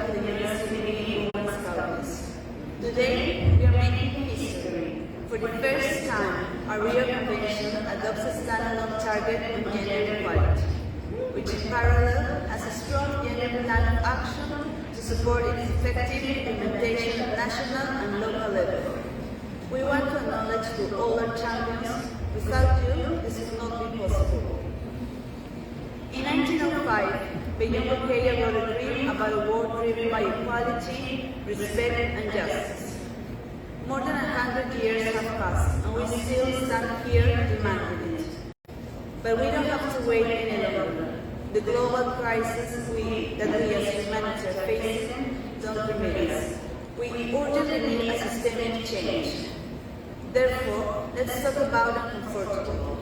of the University Women's Caucus. Today, we are making history. For the first time, our Rio Convention adopts a standalone target on gender equality, which in parallel has a strong gender plan of action to support its effective implementation at national and local level. We want to acknowledge to all our champions. Without you, this would not be possible. In 1905, Benjamin Bokaya wrote a dream about a world driven by equality, respect, and justice. More than 100 years have passed, and we still stand here demanding it. But we don't have to wait any longer. The global crisis that we as humanity are facing don't permit us. We urgently need a systemic change. Therefore, let's talk about the uncomfortable.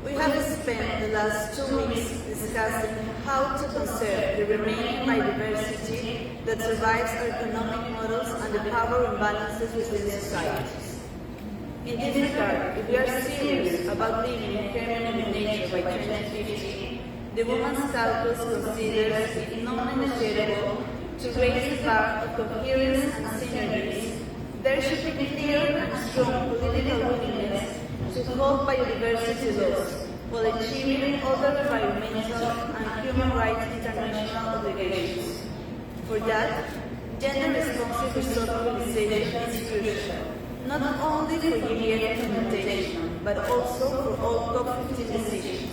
We have spent the last 2 weeks discussing how to conserve the remaining biodiversity that survives our economic models and the power imbalances within societies. In this regard, if we are serious about living in harmony with nature by 2050, the Women's Caucus considers it non-negotiable to raise the bar of coherence and synergies. There should be clear and strong political willingness to hold biodiversity laws while achieving other environmental and human rights international obligations. For that, gender-responsive resource mobilization is crucial, not only for immediate implementation, but also for all COP15 decisions.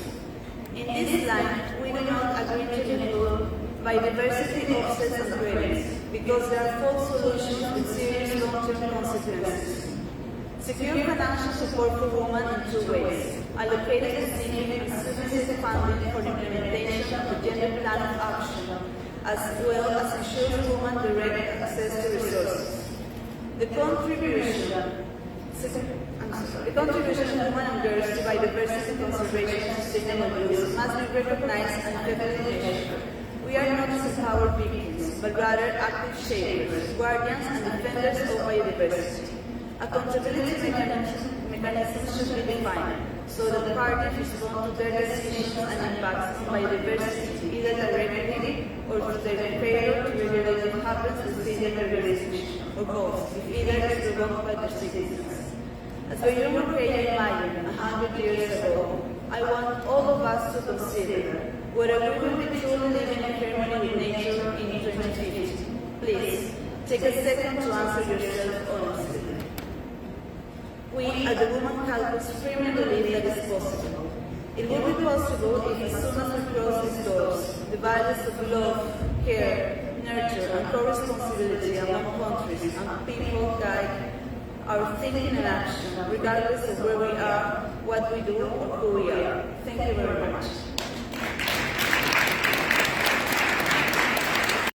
In this line, we do not agree to include biodiversity offsets and credits, because there are false solutions with serious long-term consequences. Secure financial support for women in 2 ways: allocated specific and sufficient funding for the implementation of the gender plan of action, as well as ensure women direct access to resources. The contribution of women and girls to biodiversity conservation and sustainable use must be recognized and effectively measured. We are not disempowered victims, but rather active shapers, guardians and defenders of biodiversity. Accountability mechanisms should be defined so that parties respond to their decisions and impacts on biodiversity either directly or through their failure to regulate what happens within their jurisdiction, or both, if either is provoked by their citizens. As Benjamin Bokaya imagined 100 years ago, I want all of us to consider whether we will be truly living in harmony with nature in 2050. Please, take a second to answer yourself honestly. We at the Women's Caucus firmly believe that it's possible. It will be possible if as soon as we close these doors, the values of love, care, nurture, and co-responsibility among countries and people guide our thinking and action, regardless of where we are, what we do, or who we are. Thank you very much.